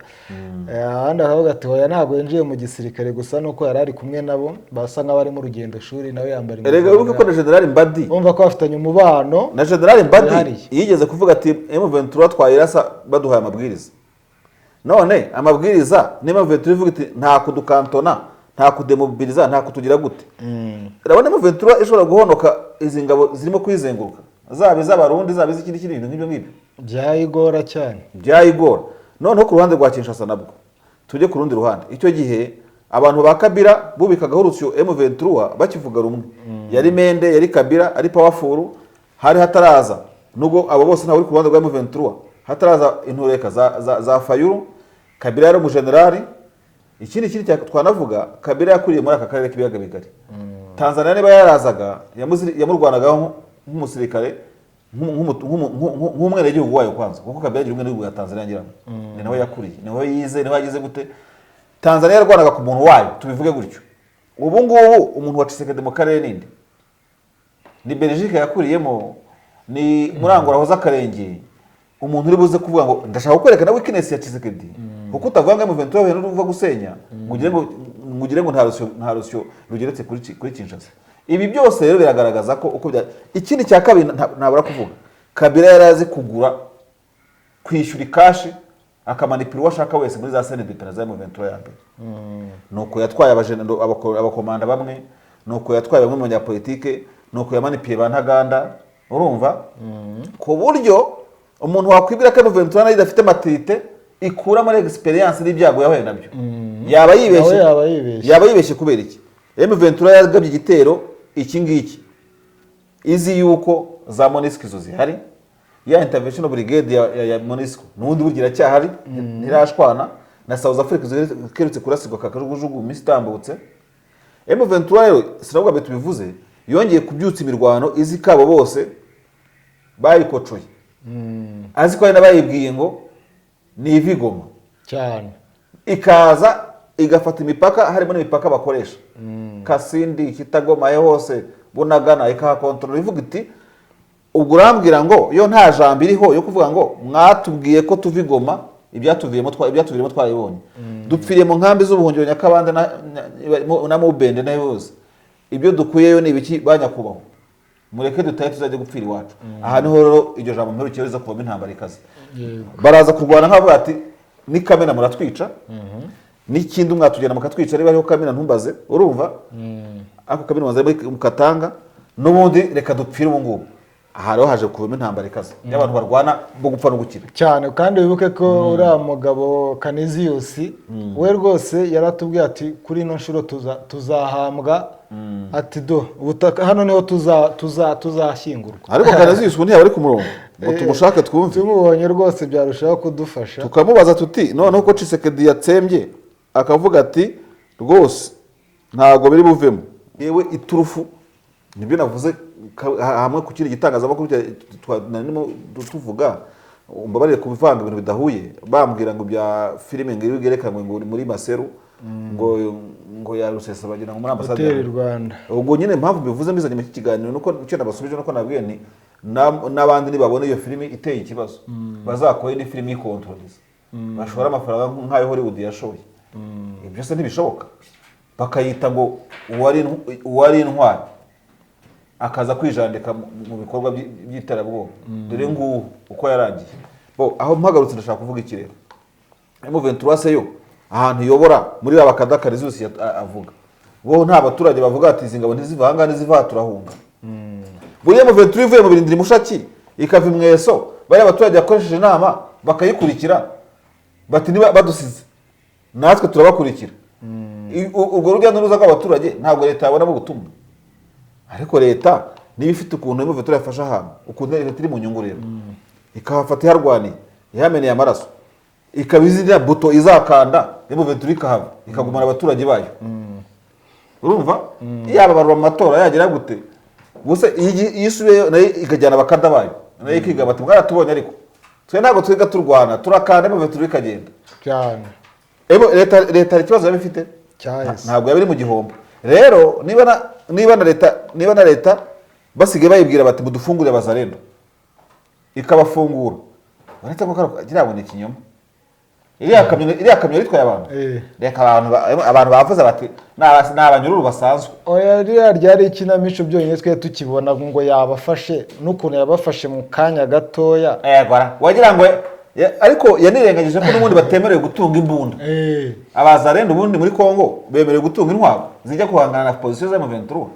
Ahandi akavuga ati hoya ntabwo yinjiye mu gisirikare gusa nuko yari ari kumwe nabo, basa nk'abari mu rugendo shuri, nawe yambara impuzankano. Erega uko na General Mbadi umva ko afitanye umubano na General Mbadi yigeze kuvuga ati M23 twayirasa baduhaye amabwiriza. None amabwiriza niba M23 ivuga iti nta kudukantona, nta kudemobiliza, nta kutugira gute, urabona M23 ishobora guhonoka izi ngabo zirimo kwizenguruka, zaba iz'abarundi zaba iz'ikindi kintu nk'ibyo ngibyo, byayigora cyane, byayigora. Noneho ku ruhande rwa Kinshasa nabwo tujye ku rundi ruhande, icyo gihe abantu ba Kabila bubikagaho urusyo M23 bakivuga rumwe, yari Mende, yari Kabila, ari powerful, hari hataraza nubwo abo bose nta uri ku ruhande rwa M23, hataraza intureka za Fayulu. Kabila yari umujenerali. Ikindi twanavuga, Kabila yakuriye muri aka karere k'ibiyaga bigari. Tanzania niba yarazaga yamurwanagaho nk'umusirikare, nk'umwenegihugu wayo kwanza, kuko Kabila yagira umwenegihugu ya Tanzania ngira ni nawe yakuriye, niwe yize, niwe yagize gute. Tanzania yarwanaga ku muntu wayo, tubivuge gutyo. Ubu ngubu umuntu wa Tshisekedi mu karere ninde? Ni Belgique yakuriyemo, ni Murangura hoza akarenge. Umuntu uri buze kuvuga ngo ndashaka kwerekana weakness ya Tshisekedi, kuko utavanga M23 heno uva gusenya, ngugire ngo nta rusyo rugeretse kuri Kinshasa. Ibi byose rero biragaragaza ko uko bya ikindi cya kabiri ntabura kuvuga, Kabila yarazi kugura kwishyura cash akamanipira uwashaka wese muri za CNDP za M23 ya mbere. Nuko yatwaye abakomanda bamwe, nuko yatwaye bamwe mu banyapolitike, nuko yamanipiye bantaganda, urumva ku buryo umuntu wakwibira ko M23 nayo idafite maturite ikura muri experience n'ibyago yahuye nabyo. Yaba yibeshye kubera iki? M23 yagabye igitero iki ngiki, izi yuko za MONUSCO zihari, ya intervention brigade ya MONUSCO n'ubundi burgira cyahari ntirashwana na South Africa zikerutse kurasigwa kakajugujugu misitambutse. M23 rero sinavuga betu bivuze yongeye kubyutsa imirwano izi kabo bose bayikocoye. Azi ko ari nabayibwiye ngo ni ivigoma cyane ikaza igafata imipaka harimo n'imipaka bakoresha Kasindi Kitagoma hose Bunagana ikahakontorora ivuga iti ubwo urambwira ngo yo nta jambo iriho yo kuvuga ngo mwatubwiye ko tuvigoma ibyatuviyemo twayibonye dupfiriye mu nkambi z'ubuhungiro Nyakabande na Mubende na yose ibyo dukuyeyo ni ibiki banyakubaho mureke dutaye tuzajya gupfira iwacu. Aha niho rero iryo jambo mperukiye riza kubamo intambara ikaze. Baraza kurwana nk'avuga ati ni Kamena muratwica n'ikindi mwatugenda mukatwica ari bariho Kamena ntumbaze urumva ako Kamena wanze mukatanga n'ubundi reka dupfire ubu ngubu. Aha rero haje kubamo intambara ikaze y'abantu barwana bo gupfa no gukira cyane. Kandi wibuke ko uriya mugabo Canisius we rwose yaratubwiye ati kuri ino nshuro tuzahambwa ati do ubutaka hano niho tuzashyingurwa. Ariko Canisius ntiyaba ari ku murongo ngo tumushake twumve. Tumubonye rwose byarushaho kudufasha tukamubaza tuti noneho ko Tshisekedi yatsembye akavuga ati rwose ntago biri buvemo yewe iturufu nibyo navuze hamwe ku kiri gitangazamakuru twananimo tuvuga umbabarire kubivanga ibintu bidahuye bambwira ngo bya filime ngiri bigerekanwe ngo muri Maseru ngo ya Rusesa bagira ngo muri ambasade y'u Rwanda. Ubwo nyine mpamvu bivuze mbizanye mu kiganiro nuko cyo nabasubije nuko nabwiye ni n'abandi nibabone iyo filime iteye ikibazo bazakoye ni filime ikontroliza bashora amafaranga nk'ayo Hollywood yashoye. Ibyo se ntibishoboka bakayita ngo uwari intwari akaza kwijandika mu bikorwa by'iterabwoba dore ngubu uko yarangiye. Aho mpagarutse ndashaka kuvuga iki rero M23 se yo ahantu yobora muri abakada Canisius avuga bo nta baturage bavuga ati izi ngabo ntizivanga n'iziva turahunga. Buriya M23 ivuye mu birindiri mushaki ikava imweso bari abaturage yakoresheje inama bakayikurikira bati niba badusize natwe turabakurikira. Ubwo rujya n'uruza rw'abaturage ntabwo leta yabona mu gutumwa. Ariko leta niba ifite ukuntu M23 yafasha ahantu ukuntu leta iri mu nyungu rero ikahafata iharwaniye ihameneye amaraso ikabizira buto izakanda M23 ikahava ikagumana abaturage bayo. Urumva yaba barwa amatora yagira gute gusa yisubiye nayo ikajyana abakada bayo nayo ikiga bati mwaratubonye ariko twe ntabwo twiga turwana turakanda M23 ikagenda cyane. Leta ikibazo yabifite cyahise ntabwo yabiri mu gihombo. Rero niba na leta basigaye bayibwira bati mudufungure abazarendo ikabafungura baretse ko kirabone ikinyoma iriya kamyo ritwaye abantu reka abantu bavuze bati n'abanyururu basanzwe. Oya ririya ryari ikinamico byonyine twe tukibona ngo yabafashe n'ukuntu yabafashe mu kanya gatoya wagira ngo ariko yanirengagije ko n'ubundi batemerewe gutunga imbunda. Abazarendo ubundi muri Kongo bemerewe gutunga intwaro zijya kuhangana na position za M23.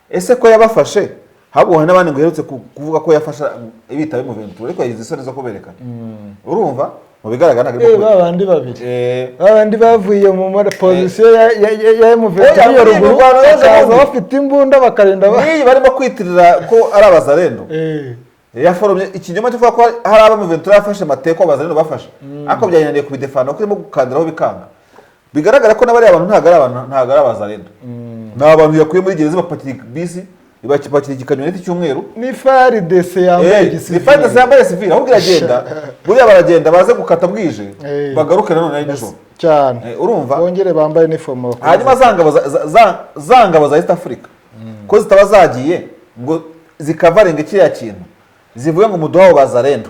Ese ko yabafashe ahubwo hari n'abandi ngo herutse kuvuga ko yafasha ibitabo M23 ariko yagize isoni zo kuberekana. Urumva mu bigaragara babandi babiri babandi bavuye mu position ya M23 ya ruguru bakaza bafite imbunda bakarinda barimo kwitirira ko ari abazarendo. Yaforomye ikinyoma cyo ko hari aba M23 yafashe mateko abazarendo bafashe ako byanyaniye kubidefana ko irimo gukandiraho bikanga. Bigaragara ko nabari abantu ntago ari abazarendo. N'abantu yakuye muri gereza bapakira bisi ibakipakira igikamyoneti cy'umweru ni Fardc yambaye gisivile. Ni Fardc yambaye civile ahubwo iragenda buriya baragenda baze gukata bwije bagaruke none nijoro cyane. Urumva bongere bambaye uniform hanyuma zangabo za East Africa ko zitaba zagiye ngo zikavarenga kiriya kintu zivuye ngo muduha bazarendo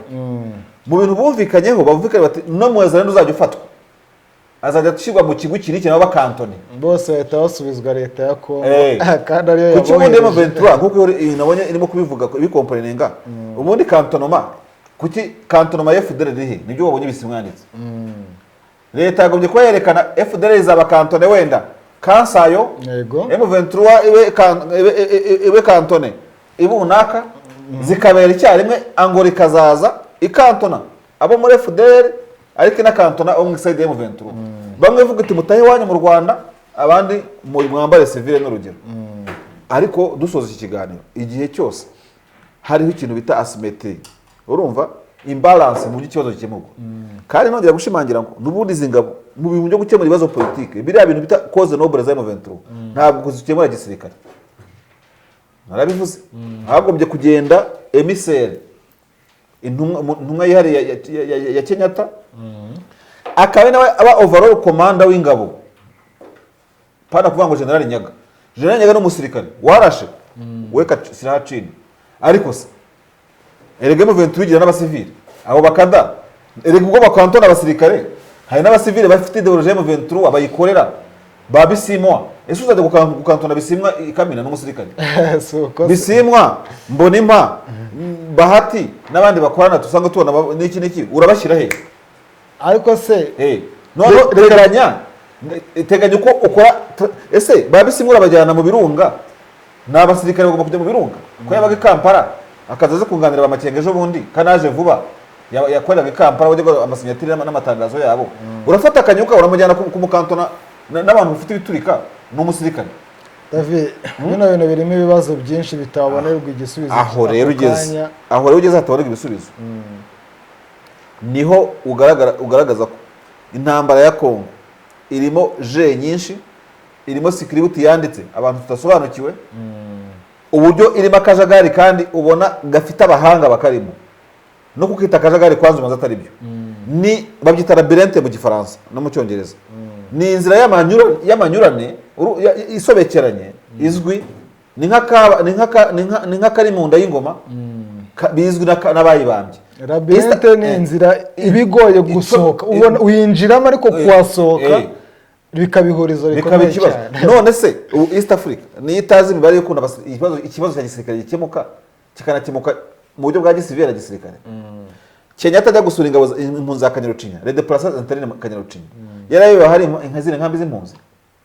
mu bintu bumvikanyeho bavukanye bati no mu bazarendo uzajya ufatwa azajya tushirwa mu kigo kiriki nabo bakantone bose bahita basubizwa leta ya Kongo kandi ariyo yabohereje. Kuki ubundi M23 nkuko nabonye irimo kubivuga ibikomporenenga ubundi kantonoma kuki kantonoma ya FDL rihe nibyo wabonye bisimwanditse. Leta yagombye kuba yerekana FDL izaba kantone wenda kansayo M23 iwe kantone ibunaka zikabera icyarimwe Angola ikazaza ikantona abo muri FDL ariko na kantona omwe side ya M23. Bamwe vuga ati mutahe wanyu mu Rwanda abandi mwambare civile n'urugero. Ariko dusoza iki kiganiro igihe cyose hariho ikintu bita asymmetry, urumva imbalance mu by'ikibazo gikemurwa. Kandi nongera gushimangira ngo n'ubundi izi ngabo mu bintu byo gukemura ibibazo politike biriya bintu bita cause noble za M23 ntabwo kuzikemura gisirikare, narabivuze. Hagombye kugenda emissaire, intumwa yihariye ya Kenyatta, akaba nawe aba overall commander w'ingabo, pana kuvuga ngo General Nyaga. General Nyaga n'umusirikare warashe weka siraha chini, ariko se erega M23 igira n'abasivile abo bakada, erega ubwo bakantona abasirikare hari n'abasivile bafite ideologie ya M23 abayikorera babisimwa. Ese uzajya gukantona bisimwa ikamina n'umusirikare bisimwa Mbonimpa Bahati n'abandi bakorana tusanga tubona n'iki urabashyira he? Ariko se none teganya uko ukora. Ese babisimura bajyana mu birunga, n'abasirikare bagomba kujya mu birunga ko yabaga Kampala akazaza kunganira Bamakenga ejo bundi kanaje vuba yakoreraga Kampala wajyaga amasinyatiri n'amatangazo yabo. Urafata akanyuka uramujyana ku mukantona n'abantu bafite ibiturika n'umusirikare. David, bino bintu birimo ibibazo byinshi bitabonerwa igisubizo. Aho rero ugeze hatabonerwa ibisubizo, niho ugaragaza ko intambara ya Kongo irimo je nyinshi, irimo script yanditse abantu tutasobanukiwe, uburyo irimo akajagari kandi ubona gafite abahanga bakarimo. No kukita akajagari kwanza umaze atari byo, ni babyita labyrinthe mu Gifaransa no mu Cyongereza. Ni inzira y'amanyurane isobekeranye izwi, ni nka kari mu nda y'ingoma bizwi n'abayibambye. Labyrinthe ni inzira ibigoye gusohoka, ubona uyinjiramo ariko kuhasohoka bikabihurizo bikomeye cyane. None se East Africa ni itazi imibare y'ukuntu ikibazo cya gisirikare gikemuka kikanakemuka mu buryo bwa gisivile na gisirikare. Kenyatta ajya gusura ingabo impunzi za Kanyarucinya, les déplacés internes Kanyarucinya, yarabiba hari inkazine nkambi z'impunzi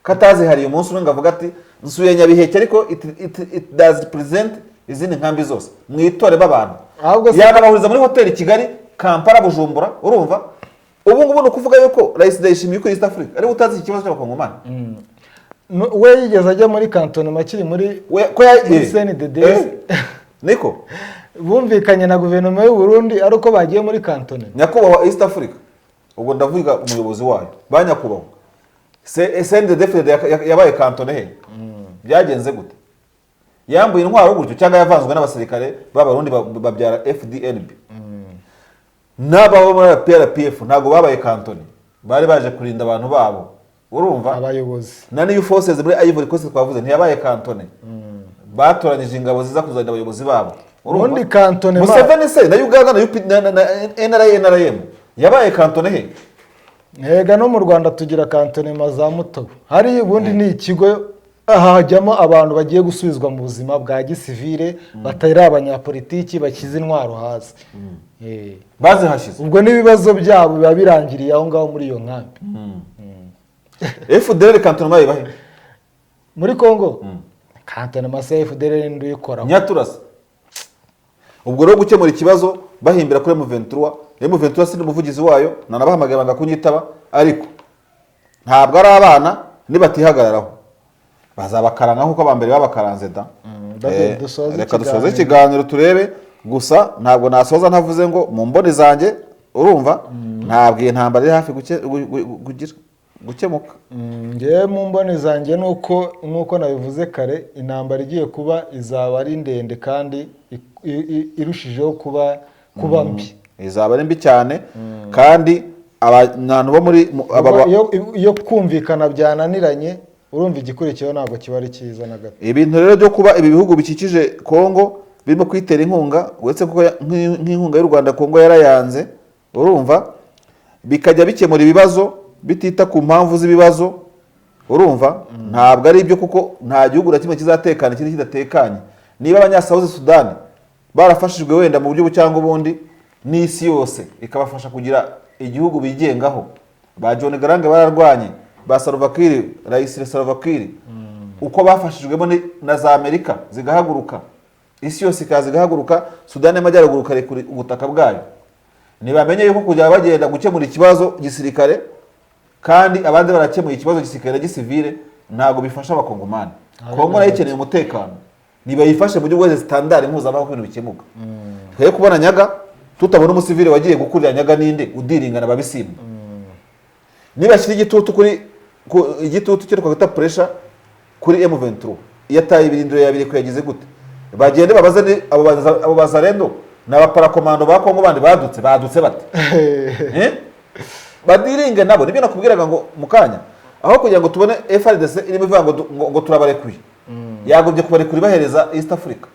katazi hari umunsi umwe ngavuga ati nsuye Nyabiheke ariko it does present izindi nkambi zose mwitore b'abantu. Yanabahuriza muri hoteli Kigali, Kampala, Bujumbura, urumva. Ubu ngubu no kuvuga yuko Rais Ndayishimiye ko East Africa ari utazi ikibazo cy'abakongomani. We yigeze ajya muri Canton makiri muri ko ya CNDD niko bumvikanye na guverinoma y'u Burundi ari uko bagiye muri Canton. Nyakubahwa East Africa, ubwo ndavuga umuyobozi wayo banyakubahwa CNDD yabaye Canton he byagenze gute? Yambuye intwaro gutyo cyangwa yavanzwe n'abasirikare b'abarundi babyara FDNB n'ababo muri PRPF ntago babaye Canton, bari baje kurinda abantu babo, urumva abayobozi. Na New Forces muri Ivory Coast twavuze ntiyabaye Canton, batoranyije ingabo ziza kuzajya abayobozi babo, urumva Canton Museveni se na Uganda na NRM yabaye Canton he? Ega no mu Rwanda tugira Canton za Mutobo, hari ubundi ni ikigo hajyamo abantu bagiye gusubizwa mu buzima bwa gisivile batari abanyapolitiki bakize intwaro hasi. Baze hashize ubwo n'ibibazo byabo biba birangiriye aho ngaho muri iyo nkambi. FDL Canton bayibahe muri Kongo. Canton mase FDL nduyikora Nyaturasa. Ubwo rero gukemura ikibazo bahimbira kuri M23 sindi umuvugizi wayo nanabahamagara ngakunyitaba, ariko ntabwo ari abana nibatihagararaho bazabakaranga nkuko abambere babakaranze da. Reka dusoze ikiganiro turebe, gusa ntabwo nasoza ntavuze ngo mu mboni zanjye, urumva ntabwo intambara iri hafi gukemuka. Ngiye mu mboni zanjye nuko nabivuze kare, intambara igiye kuba izaba ari ndende kandi irushijeho kuba mbi. Izaba ari mbi cyane kandi abantu bo muri iyo kumvikana byananiranye, urumva igikurikiyeho ntabwo kiba ari cyiza na gato. Ibintu rero byo kuba ibi bihugu bikikije Kongo birimo kwitera inkunga, uretse kuko nk'inkunga y'u Rwanda Kongo yarayanze, urumva, bikajya bikemura ibibazo bitita ku mpamvu z'ibibazo, urumva, ntabwo ari ibyo kuko nta gihugu na kimwe kizatekana ikindi kidatekanye. Niba abanyasauzi Sudani barafashijwe wenda mu buryo cyangwa ubundi n'isi yose ikabafasha kugira igihugu bigengaho, ba John Garang bararwanye, ba Salva Kiir, Rais Salva Kiir, uko bafashijwemo na za Amerika zigahaguruka, isi yose ikazigahaguruka, Sudani y'Amajyaruguru karekura ubutaka bwayo. Ntibamenye yuko kujya bagenda gukemura ikibazo gisirikare kandi abandi barakemuye ikibazo gisirikare gisivile ntago bifasha abakongomani. Kongo nayo ikeneye umutekano, nibayifashe mu buryo bwose standard mpuzamahanga ibintu bikemuka. Twe kubona nyaga tutabona umusivile wagiye gukurira nyaga ninde udiringana babisimba. Niba shiri igitutu kuri igitutu cyo twita pressure kuri M23 yataye ibirindiro yabire ko yagize gute bagende babaza ni abo bazarendo n'abaparakomando ba Kongo bandi badutse bate badiringe nabo nibyo nakubwiraga ngo mukanya aho kugira ngo tubone Fardc irimo ivuga ngo turabarekuye yagobye kubarekura bahereza East Africa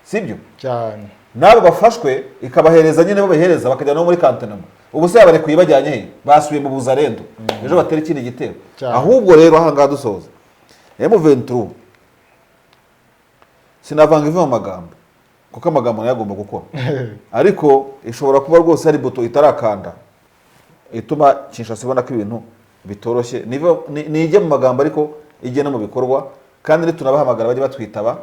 sibyo cyane nabo bafashwe ikabahereza nyine babahereza bakajya no muri Kantonama ubu se yabarekuye bajyanye he basubiye mu buzarendo ejo batera ikindi gitero ahubwo rero ahanga dusoza M23 sinavanga ivuga amagambo kuko amagambo yagomba gukora ariko ishobora kuba rwose hari buto itarakanda ituma Kinshasa ibona ko ibintu bitoroshye nijye mu magambo ariko ijye no mu bikorwa kandi tunabahamagara bajye batwitaba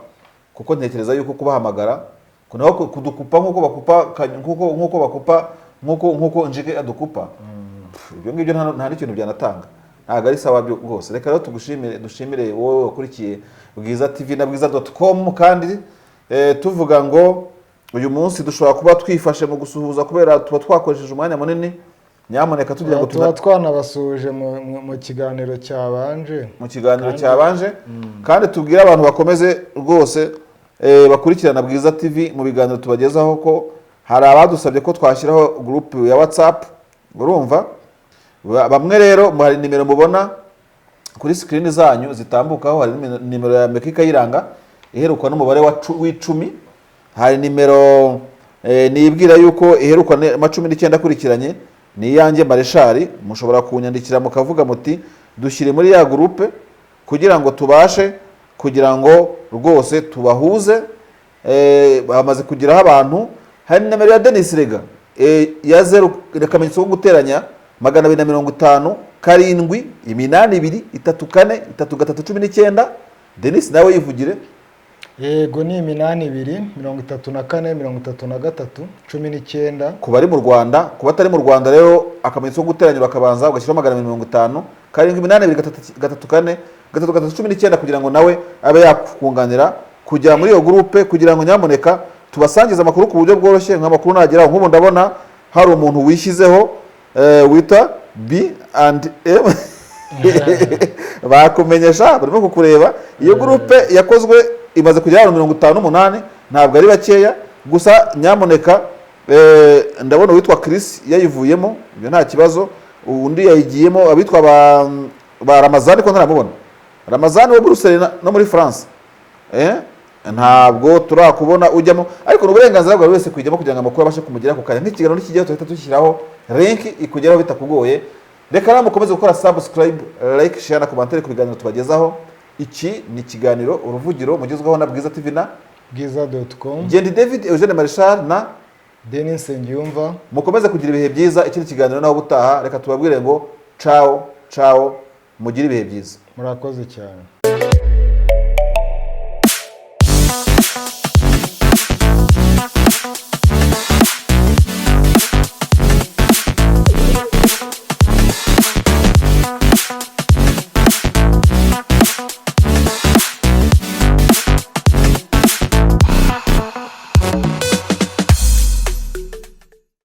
kuko ntekereza yuko kubahamagara kunaho kudukupa nkuko bakupa njike adukupa ibyo ngibyo nta n'ikintu byanatanga ntago ari sawa byo rwose reka rero dushimire wowe wakurikiye Bwiza TV na bwiza.com kandi tuvuga ngo uyu munsi dushobora kuba twifashe mu gusuhuza kubera tuba twakoresheje umwanya munini nyamuneka tugira ngo tuba twanabasuje mu kiganiro cyabanje kandi tubwire abantu bakomeze rwose bakurikirana Bwiza TV mu biganiro tubagezaho ko hari abadusabye ko twashyiraho group ya WhatsApp urumva bamwe rero hari nimero mubona kuri screen zanyu zitambukaho hari nimero ya Mekika yiranga iherukwa n'umubare wa 10 hari nimero nibwira yuko iherukwa na 19 kurikiranye ni yanjye Mareshari mushobora kunyandikira mukavuga muti dushyire muri ya groupe kugira ngo tubashe kugira ngo rwose tubahuze bamaze kugiraho abantu hari nimero ya Denis Rega ya 0 rekamenyetso ko guteranya 250 karindwi 82 34 3319 Denis nawe yivugire yego ni 82 34 33 19 ku bari mu Rwanda ku batari mu Rwanda rero akamenyetso ko guteranya bakabanza ugashyira 250 karindwi 82 3319 kugira ngo nawe abe yakunganira kujya muri iyo groupe kugira ngo nyamuneka tubasangiza amakuru ku buryo bworoshye nk'amakuru nagera nk'ubu ndabona hari umuntu wishyizeho wita B&M bakumenyesha barimo kukureba iyo groupe yakozwe imaze kugera 58 ntabwo ari bakeya gusa nyamuneka ndabona witwa Chris yayivuyemo ibyo nta kibazo undi yayigiyemo abitwa ba Ramazani ko ntaramubona Ramazani wo Bruxelles no muri France ntabwo turakubona ujyamo ariko n'uburenganzira bwa wese kujyamo kugira ngo amakuru abashe kumugera ku kanya nk'ikiganiro n'ikigiye tuhita dushyiraho link ikugeraho bitakugoye reka namukomeze gukora subscribe like share na commentaire ku biganiro tubagezaho iki ni ikiganiro uruvugiro mugezweho na Bwiza TV na bwiza.com Gendi David Eugene Marshal na Denis Ngiyumva mukomeze kugira ibihe byiza ikindi kiganiro naho gutaha reka tubabwire ngo ciao mugire ibihe byiza murakoze cyane.